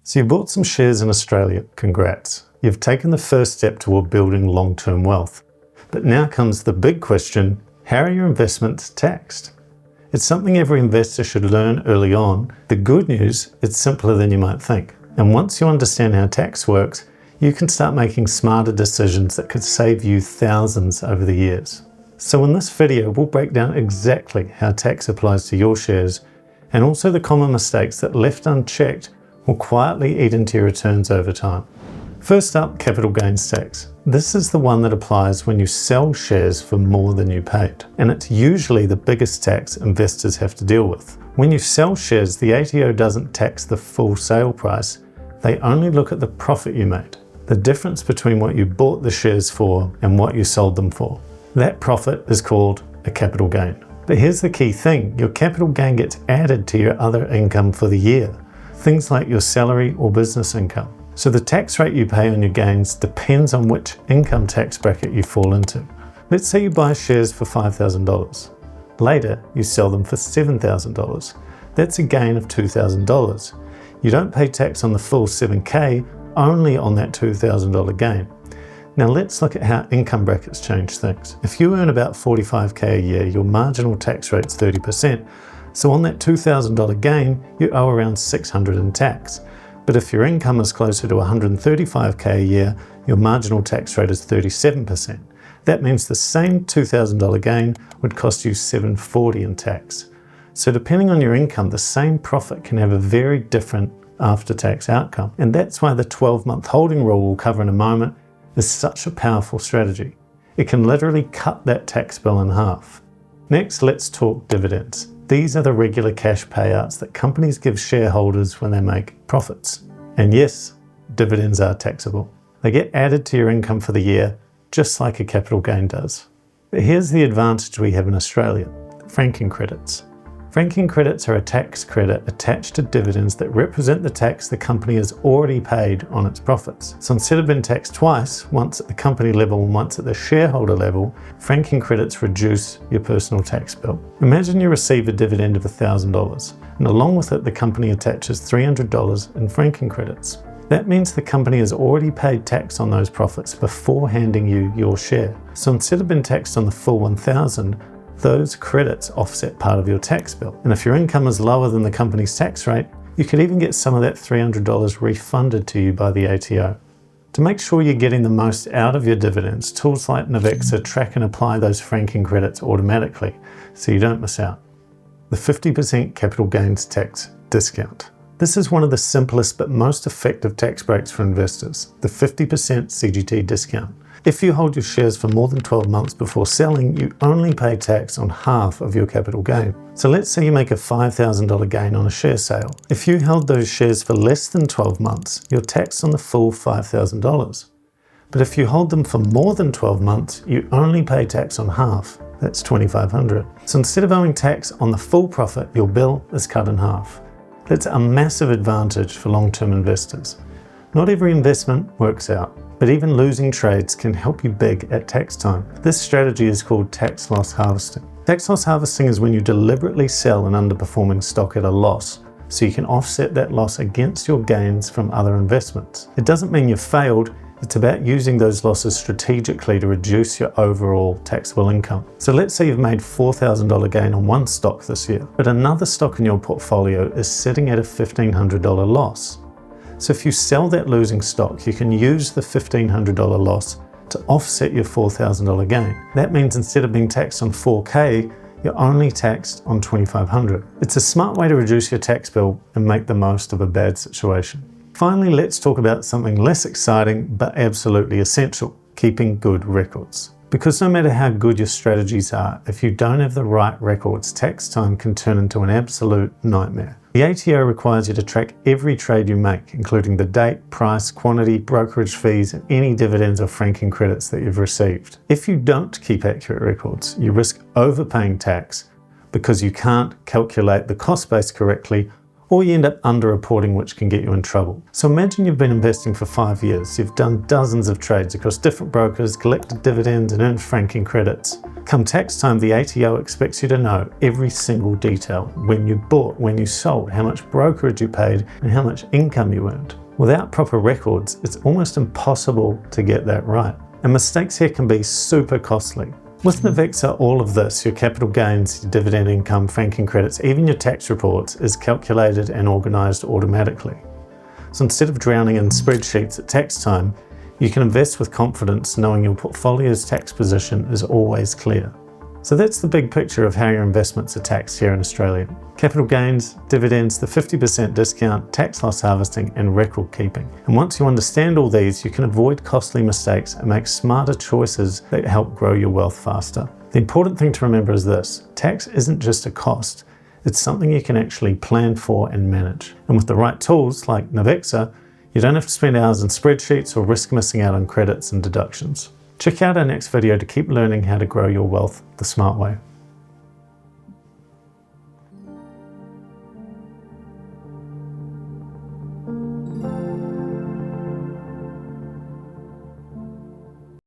So you bought some shares in Australia, congrats. You've taken the first step toward building long-term wealth. But now comes the big question, how are your investments taxed? It's something every investor should learn early on. The good news, it's simpler than you might think. And once you understand how tax works, you can start making smarter decisions that could save you thousands over the years. So in this video, we'll break down exactly how tax applies to your shares and also the common mistakes that left unchecked will quietly eat into your returns over time. First up, capital gains tax. This is the one that applies when you sell shares for more than you paid, and it's usually the biggest tax investors have to deal with. When you sell shares, the ATO doesn't tax the full sale price, they only look at the profit you made, the difference between what you bought the shares for and what you sold them for. That profit is called a capital gain. But here's the key thing, your capital gain gets added to your other income for the year, things like your salary or business income. So the tax rate you pay on your gains depends on which income tax bracket you fall into. Let's say you buy shares for $5,000. Later, you sell them for $7,000. That's a gain of $2,000. You don't pay tax on the full $7,000, only on that $2,000 gain. Now let's look at how income brackets change things. If you earn about $45,000 a year, your marginal tax rate's 30%. So on that $2,000 gain, you owe around $600 in tax. But if your income is closer to $135,000 a year, your marginal tax rate is 37%. That means the same $2,000 gain would cost you $740 in tax. So depending on your income, the same profit can have a very different after-tax outcome. And that's why the 12-month holding rule we'll cover in a moment is such a powerful strategy. It can literally cut that tax bill in half. Next, let's talk dividends. These are the regular cash payouts that companies give shareholders when they make profits. And yes, dividends are taxable. They get added to your income for the year, just like a capital gain does. But here's the advantage we have in Australia, franking credits. Franking credits are a tax credit attached to dividends that represent the tax the company has already paid on its profits. So instead of being taxed twice, once at the company level and once at the shareholder level, franking credits reduce your personal tax bill. Imagine you receive a dividend of $1,000, and along with it, the company attaches $300 in franking credits. That means the company has already paid tax on those profits before handing you your share. So instead of being taxed on the full $1,000, those credits offset part of your tax bill. And if your income is lower than the company's tax rate, you could even get some of that $300 refunded to you by the ATO. To make sure you're getting the most out of your dividends, tools like Navexa track and apply those franking credits automatically, so you don't miss out. The 50% capital gains tax discount. This is one of the simplest but most effective tax breaks for investors, the 50% CGT discount. If you hold your shares for more than 12 months before selling, you only pay tax on half of your capital gain. So let's say you make a $5,000 gain on a share sale. If you held those shares for less than 12 months, you're taxed on the full $5,000. But if you hold them for more than 12 months, you only pay tax on half. That's $2,500. So instead of owing tax on the full profit, your bill is cut in half. That's a massive advantage for long-term investors. Not every investment works out, but even losing trades can help you big at tax time. This strategy is called tax loss harvesting. Tax loss harvesting is when you deliberately sell an underperforming stock at a loss, so you can offset that loss against your gains from other investments. It doesn't mean you've failed, it's about using those losses strategically to reduce your overall taxable income. So let's say you've made $4,000 gain on one stock this year, but another stock in your portfolio is sitting at a $1,500 loss. So if you sell that losing stock, you can use the $1,500 loss to offset your $4,000 gain. That means instead of being taxed on $4,000, you're only taxed on $2,500. It's a smart way to reduce your tax bill and make the most of a bad situation. Finally, let's talk about something less exciting but absolutely essential, keeping good records. Because no matter how good your strategies are, if you don't have the right records, tax time can turn into an absolute nightmare. The ATO requires you to track every trade you make, including the date, price, quantity, brokerage fees, and any dividends or franking credits that you've received. If you don't keep accurate records, you risk overpaying tax because you can't calculate the cost base correctly, or you end up underreporting, which can get you in trouble. So imagine you've been investing for 5 years, you've done dozens of trades across different brokers, collected dividends and earned franking credits. Come tax time, the ATO expects you to know every single detail: when you bought, when you sold, how much brokerage you paid, and how much income you earned. Without proper records, it's almost impossible to get that right. And mistakes here can be super costly. With Navexa, all of this, your capital gains, your dividend income, franking credits, even your tax reports, is calculated and organised automatically. So instead of drowning in spreadsheets at tax time, you can invest with confidence knowing your portfolio's tax position is always clear. So that's the big picture of how your investments are taxed here in Australia. Capital gains, dividends, the 50% discount, tax loss harvesting and record keeping. And once you understand all these, you can avoid costly mistakes and make smarter choices that help grow your wealth faster. The important thing to remember is this: tax isn't just a cost, it's something you can actually plan for and manage. And with the right tools like Navexa, you don't have to spend hours in spreadsheets or risk missing out on credits and deductions. Check out our next video to keep learning how to grow your wealth the smart way.